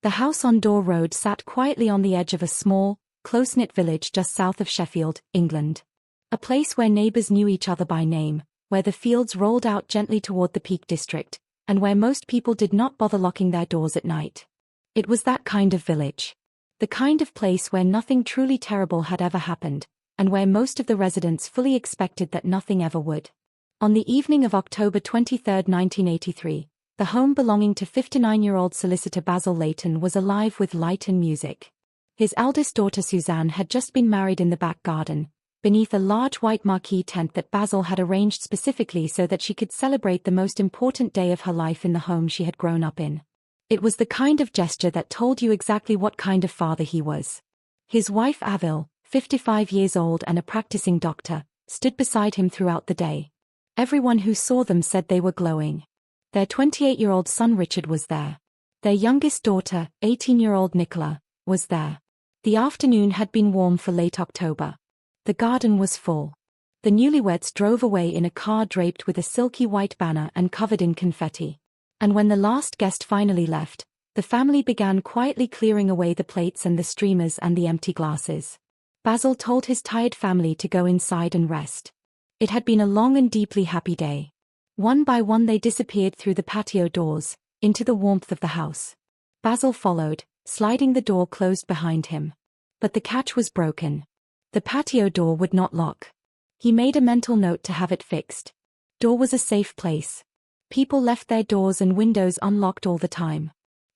The house on Dore Road sat quietly on the edge of a small, close-knit village just south of Sheffield, England. A place where neighbours knew each other by name, where the fields rolled out gently toward the Peak District, and where most people did not bother locking their doors at night. It was that kind of village. The kind of place where nothing truly terrible had ever happened, and where most of the residents fully expected that nothing ever would. On the evening of October 23, 1983, the home belonging to 59-year-old solicitor Basil Leighton was alive with light and music. His eldest daughter Suzanne had just been married in the back garden, beneath a large white marquee tent that Basil had arranged specifically so that she could celebrate the most important day of her life in the home she had grown up in. It was the kind of gesture that told you exactly what kind of father he was. His wife Avril, 55 years old and a practicing doctor, stood beside him throughout the day. Everyone who saw them said they were glowing. Their 28-year-old son Richard was there. Their youngest daughter, 18-year-old Nicola, was there. The afternoon had been warm for late October. The garden was full. The newlyweds drove away in a car draped with a silky white banner and covered in confetti. And when the last guest finally left, the family began quietly clearing away the plates and the streamers and the empty glasses. Basil told his tired family to go inside and rest. It had been a long and deeply happy day. One by one they disappeared through the patio doors, into the warmth of the house. Basil followed, sliding the door closed behind him. But the catch was broken. The patio door would not lock. He made a mental note to have it fixed. Door was a safe place. People left their doors and windows unlocked all the time.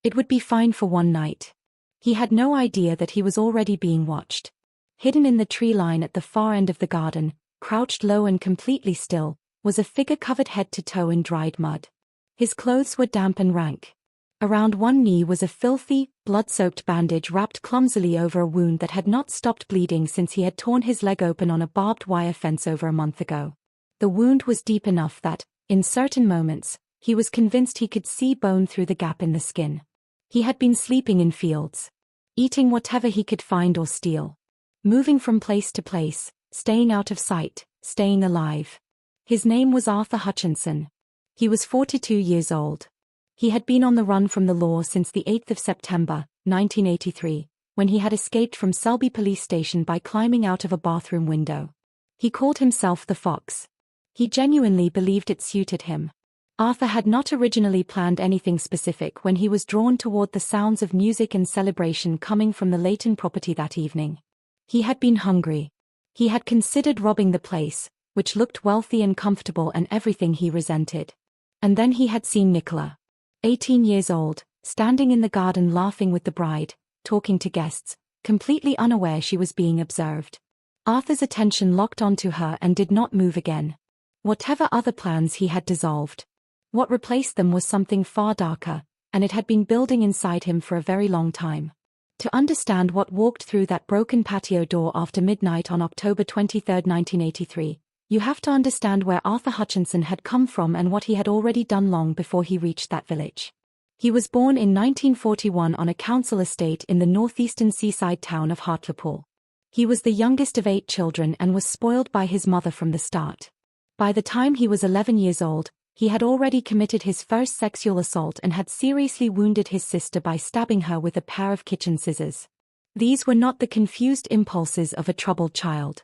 It would be fine for one night. He had no idea that he was already being watched. Hidden in the tree line at the far end of the garden, crouched low and completely still, was a figure covered head to toe in dried mud. His clothes were damp and rank. Around one knee was a filthy, blood-soaked bandage wrapped clumsily over a wound that had not stopped bleeding since he had torn his leg open on a barbed wire fence over a month ago. The wound was deep enough that, in certain moments, he was convinced he could see bone through the gap in the skin. He had been sleeping in fields, eating whatever he could find or steal, moving from place to place, staying out of sight, staying alive. His name was Arthur Hutchinson. He was 42 years old. He had been on the run from the law since the 8th of September, 1983, when he had escaped from Selby police station by climbing out of a bathroom window. He called himself the Fox. He genuinely believed it suited him. Arthur had not originally planned anything specific when he was drawn toward the sounds of music and celebration coming from the Leighton property that evening. He had been hungry. He had considered robbing the place, which looked wealthy and comfortable and everything he resented. And then he had seen Nicola, 18 years old, standing in the garden laughing with the bride, talking to guests, completely unaware she was being observed. Arthur's attention locked onto her and did not move again. Whatever other plans he had dissolved. What replaced them was something far darker, and it had been building inside him for a very long time. To understand what walked through that broken patio door after midnight on October 23, 1983, you have to understand where Arthur Hutchinson had come from and what he had already done long before he reached that village. He was born in 1941 on a council estate in the northeastern seaside town of Hartlepool. He was the youngest of 8 children and was spoiled by his mother from the start. By the time he was 11 years old, he had already committed his first sexual assault and had seriously wounded his sister by stabbing her with a pair of kitchen scissors. These were not the confused impulses of a troubled child.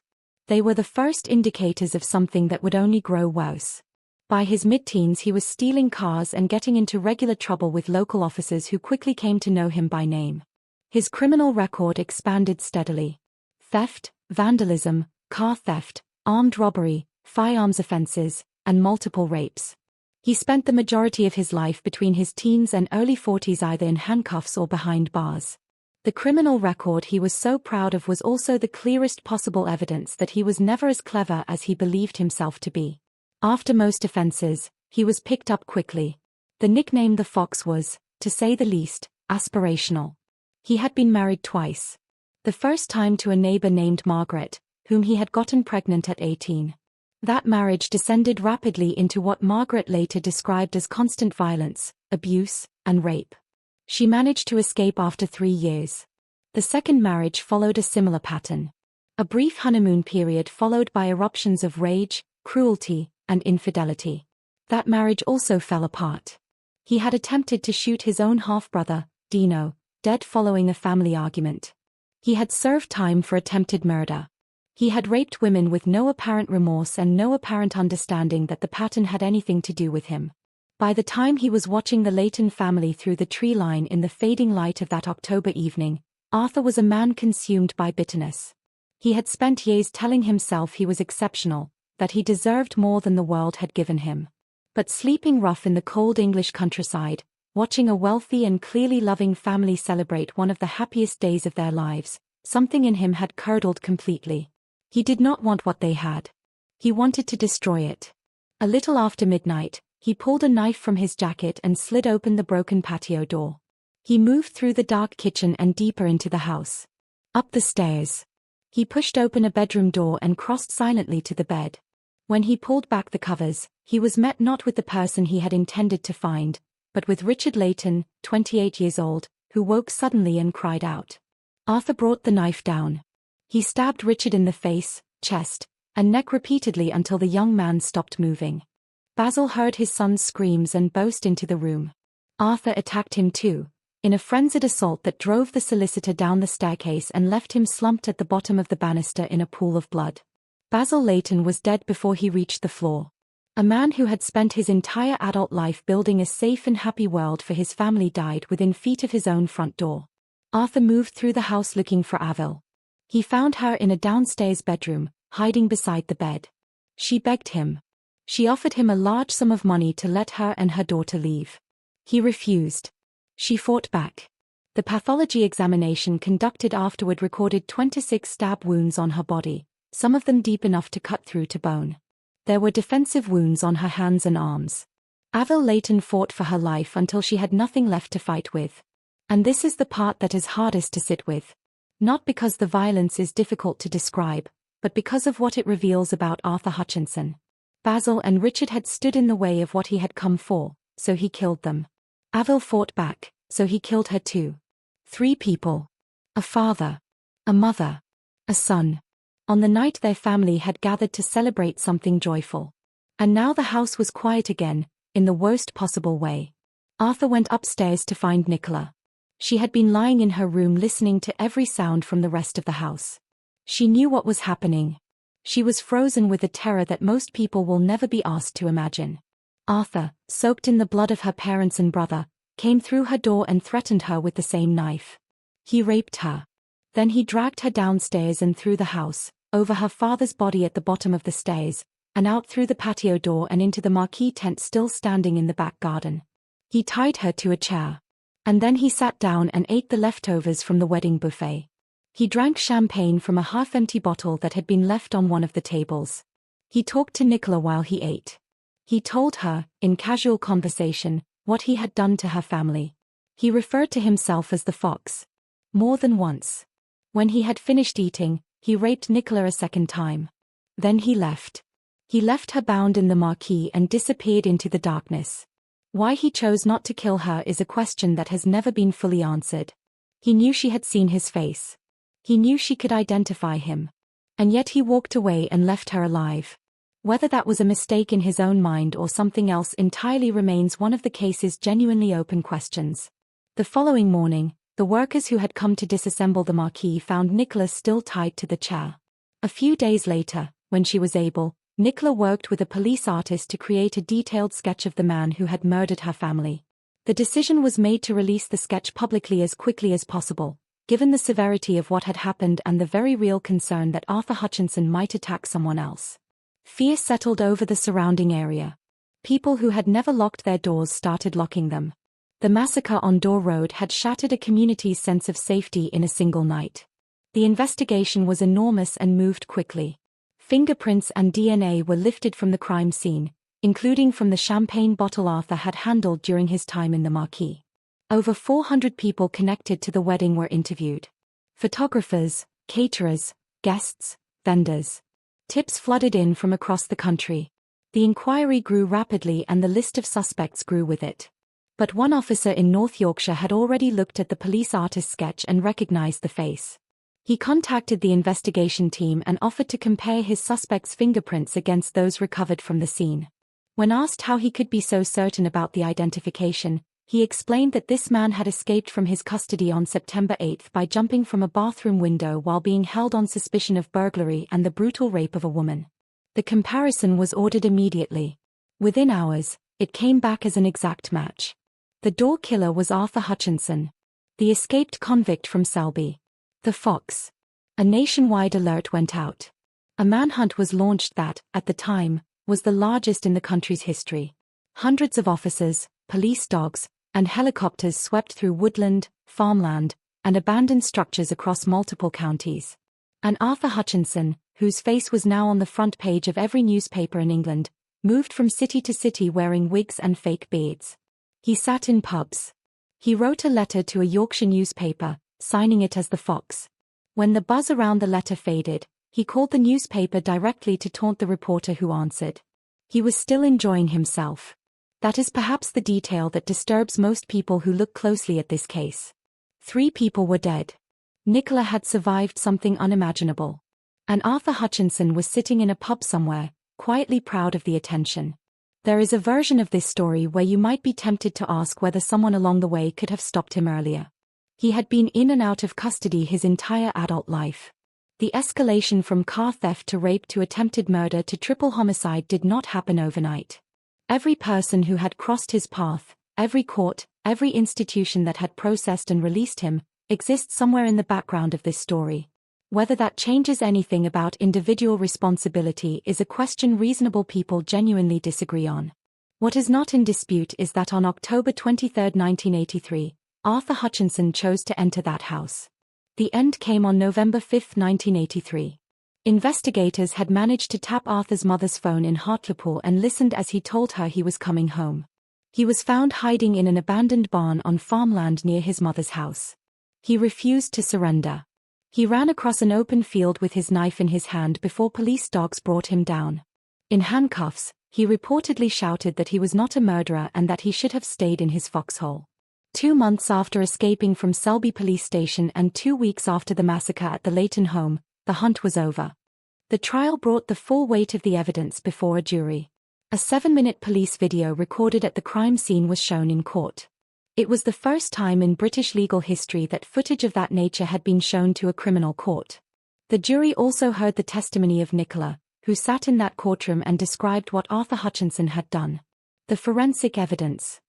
They were the first indicators of something that would only grow worse. By his mid-teens he was stealing cars and getting into regular trouble with local officers who quickly came to know him by name. His criminal record expanded steadily. Theft, vandalism, car theft, armed robbery, firearms offenses, and multiple rapes. He spent the majority of his life between his teens and early 40s either in handcuffs or behind bars. The criminal record he was so proud of was also the clearest possible evidence that he was never as clever as he believed himself to be. After most offenses, he was picked up quickly. The nickname the Fox was, to say the least, aspirational. He had been married twice. The first time to a neighbor named Margaret, whom he had gotten pregnant at 18. That marriage descended rapidly into what Margaret later described as constant violence, abuse, and rape. She managed to escape after 3 years. The second marriage followed a similar pattern. A brief honeymoon period followed by eruptions of rage, cruelty, and infidelity. That marriage also fell apart. He had attempted to shoot his own half-brother, Dino, dead following a family argument. He had served time for attempted murder. He had raped women with no apparent remorse and no apparent understanding that the pattern had anything to do with him. By the time he was watching the Leighton family through the tree line in the fading light of that October evening, Arthur was a man consumed by bitterness. He had spent years telling himself he was exceptional, that he deserved more than the world had given him. But sleeping rough in the cold English countryside, watching a wealthy and clearly loving family celebrate one of the happiest days of their lives, something in him had curdled completely. He did not want what they had. He wanted to destroy it. A little after midnight, he pulled a knife from his jacket and slid open the broken patio door. He moved through the dark kitchen and deeper into the house. Up the stairs. He pushed open a bedroom door and crossed silently to the bed. When he pulled back the covers, he was met not with the person he had intended to find, but with Richard Leighton, 28 years old, who woke suddenly and cried out. Arthur brought the knife down. He stabbed Richard in the face, chest, and neck repeatedly until the young man stopped moving. Basil heard his son's screams and burst into the room. Arthur attacked him too, in a frenzied assault that drove the solicitor down the staircase and left him slumped at the bottom of the banister in a pool of blood. Basil Leighton was dead before he reached the floor. A man who had spent his entire adult life building a safe and happy world for his family died within feet of his own front door. Arthur moved through the house looking for Avril. He found her in a downstairs bedroom, hiding beside the bed. She begged him. She offered him a large sum of money to let her and her daughter leave. He refused. She fought back. The pathology examination conducted afterward recorded 26 stab wounds on her body, some of them deep enough to cut through to bone. There were defensive wounds on her hands and arms. Avril Leighton fought for her life until she had nothing left to fight with. And this is the part that is hardest to sit with. Not because the violence is difficult to describe, but because of what it reveals about Arthur Hutchinson. Basil and Richard had stood in the way of what he had come for, so he killed them. Avril fought back, so he killed her too. 3 people. A father. A mother. A son. On the night their family had gathered to celebrate something joyful. And now the house was quiet again, in the worst possible way. Arthur went upstairs to find Nicola. She had been lying in her room listening to every sound from the rest of the house. She knew what was happening. She was frozen with a terror that most people will never be asked to imagine. Arthur, soaked in the blood of her parents and brother, came through her door and threatened her with the same knife. He raped her. Then he dragged her downstairs and through the house, over her father's body at the bottom of the stairs, and out through the patio door and into the marquee tent still standing in the back garden. He tied her to a chair. And then he sat down and ate the leftovers from the wedding buffet. He drank champagne from a half-empty bottle that had been left on one of the tables. He talked to Nicola while he ate. He told her, in casual conversation, what he had done to her family. He referred to himself as the fox. More than once. When he had finished eating, he raped Nicola a second time. Then he left. He left her bound in the marquee and disappeared into the darkness. Why he chose not to kill her is a question that has never been fully answered. He knew she had seen his face. He knew she could identify him. And yet he walked away and left her alive. Whether that was a mistake in his own mind or something else entirely remains one of the case's genuinely open questions. The following morning, the workers who had come to disassemble the marquee found Nicola still tied to the chair. A few days later, when she was able, Nicola worked with a police artist to create a detailed sketch of the man who had murdered her family. The decision was made to release the sketch publicly as quickly as possible, given the severity of what had happened and the very real concern that Arthur Hutchinson might attack someone else. Fear settled over the surrounding area. People who had never locked their doors started locking them. The massacre on Dore Road had shattered a community's sense of safety in a single night. The investigation was enormous and moved quickly. Fingerprints and DNA were lifted from the crime scene, including from the champagne bottle Arthur had handled during his time in the marquee. Over 400 people connected to the wedding were interviewed. Photographers, caterers, guests, vendors. Tips flooded in from across the country. The inquiry grew rapidly and the list of suspects grew with it. But one officer in North Yorkshire had already looked at the police artist's sketch and recognized the face. He contacted the investigation team and offered to compare his suspect's fingerprints against those recovered from the scene. When asked how he could be so certain about the identification, He explained that this man had escaped from his custody on September 8 by jumping from a bathroom window while being held on suspicion of burglary and the brutal rape of a woman. The comparison was ordered immediately. Within hours, it came back as an exact match. The Dore killer was Arthur Hutchinson, the escaped convict from Selby. The Fox. A nationwide alert went out. A manhunt was launched that, at the time, was the largest in the country's history. Hundreds of officers, police dogs, and helicopters swept through woodland, farmland, and abandoned structures across multiple counties. And Arthur Hutchinson, whose face was now on the front page of every newspaper in England, moved from city to city wearing wigs and fake beards. He sat in pubs. He wrote a letter to a Yorkshire newspaper, signing it as the Fox. When the buzz around the letter faded, he called the newspaper directly to taunt the reporter who answered. He was still enjoying himself. That is perhaps the detail that disturbs most people who look closely at this case. 3 people were dead. Nicola had survived something unimaginable. And Arthur Hutchinson was sitting in a pub somewhere, quietly proud of the attention. There is a version of this story where you might be tempted to ask whether someone along the way could have stopped him earlier. He had been in and out of custody his entire adult life. The escalation from car theft to rape to attempted murder to triple homicide did not happen overnight. Every person who had crossed his path, every court, every institution that had processed and released him, exists somewhere in the background of this story. Whether that changes anything about individual responsibility is a question reasonable people genuinely disagree on. What is not in dispute is that on October 23, 1983, Arthur Hutchinson chose to enter that house. The end came on November 5, 1983. Investigators had managed to tap Arthur's mother's phone in Hartlepool and listened as he told her he was coming home. He was found hiding in an abandoned barn on farmland near his mother's house. He refused to surrender. He ran across an open field with his knife in his hand before police dogs brought him down. In handcuffs, he reportedly shouted that he was not a murderer and that he should have stayed in his foxhole. 2 months after escaping from Selby police station and 2 weeks after the massacre at the Leighton home, the hunt was over. The trial brought the full weight of the evidence before a jury. A 7-minute police video recorded at the crime scene was shown in court. It was the first time in British legal history that footage of that nature had been shown to a criminal court. The jury also heard the testimony of Nicola, who sat in that courtroom and described what Arthur Hutchinson had done. The forensic evidence.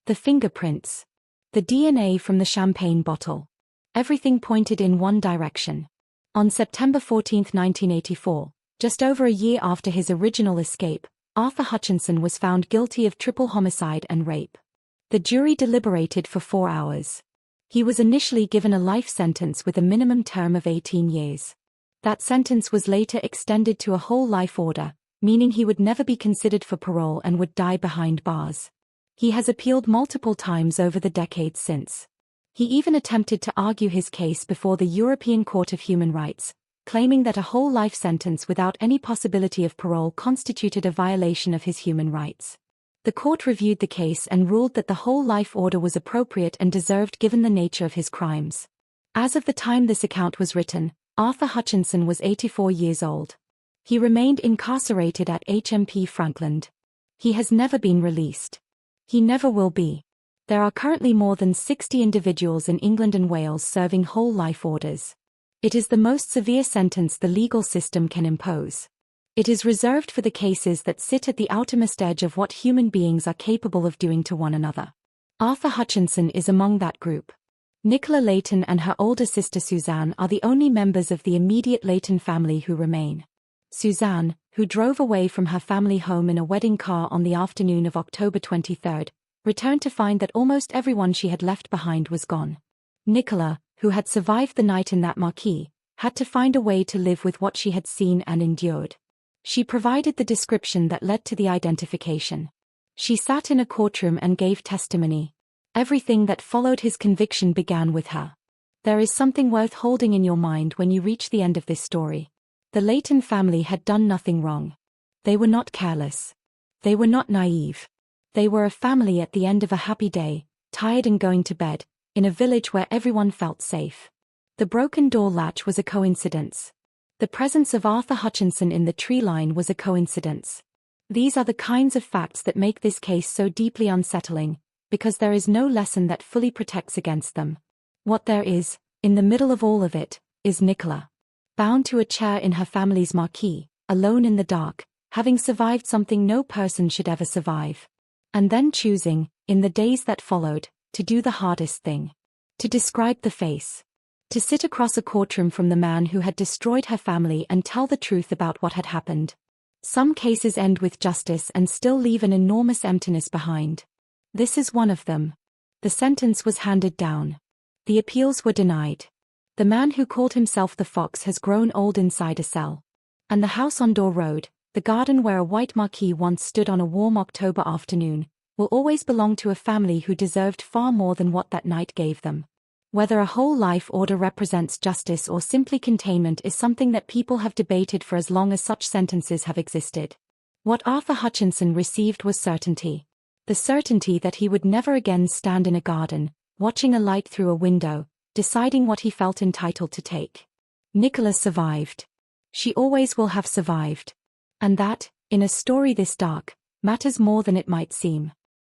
The fingerprints. The DNA from the champagne bottle. Everything pointed in one direction. On September 14, 1984, just over a year after his original escape, Arthur Hutchinson was found guilty of triple homicide and rape. The jury deliberated for 4 hours. He was initially given a life sentence with a minimum term of 18 years. That sentence was later extended to a whole life order, meaning he would never be considered for parole and would die behind bars. He has appealed multiple times over the decades since. He even attempted to argue his case before the European Court of Human Rights, claiming that a whole life sentence without any possibility of parole constituted a violation of his human rights. The court reviewed the case and ruled that the whole life order was appropriate and deserved given the nature of his crimes. As of the time this account was written, Arthur Hutchinson was 84 years old. He remained incarcerated at HMP Frankland. He has never been released. He never will be. There are currently more than 60 individuals in England and Wales serving whole life orders. It is the most severe sentence the legal system can impose. It is reserved for the cases that sit at the outermost edge of what human beings are capable of doing to one another. Arthur Hutchinson is among that group. Nicola Leighton and her older sister Suzanne are the only members of the immediate Leighton family who remain. Suzanne, who drove away from her family home in a wedding car on the afternoon of October 23, returned to find that almost everyone she had left behind was gone. Nicola, who had survived the night in that marquee, had to find a way to live with what she had seen and endured. She provided the description that led to the identification. She sat in a courtroom and gave testimony. Everything that followed his conviction began with her. There is something worth holding in your mind when you reach the end of this story. The Leighton family had done nothing wrong. They were not careless. They were not naive. They were a family at the end of a happy day, tired and going to bed, in a village where everyone felt safe. The broken door latch was a coincidence. The presence of Arthur Hutchinson in the tree line was a coincidence. These are the kinds of facts that make this case so deeply unsettling, because there is no lesson that fully protects against them. What there is, in the middle of all of it, is Nicola. Bound to a chair in her family's marquee, alone in the dark, having survived something no person should ever survive. And then choosing, in the days that followed, to do the hardest thing. To describe the face. To sit across a courtroom from the man who had destroyed her family and tell the truth about what had happened. Some cases end with justice and still leave an enormous emptiness behind. This is one of them. The sentence was handed down. The appeals were denied. The man who called himself the Fox has grown old inside a cell. And the house on Dore Road, the garden where a white marquee once stood on a warm October afternoon, will always belong to a family who deserved far more than what that night gave them. Whether a whole life order represents justice or simply containment is something that people have debated for as long as such sentences have existed. What Arthur Hutchinson received was certainty. The certainty that he would never again stand in a garden, watching a light through a window, deciding what he felt entitled to take. Nicola survived. She always will have survived. And that, in a story this dark, matters more than it might seem.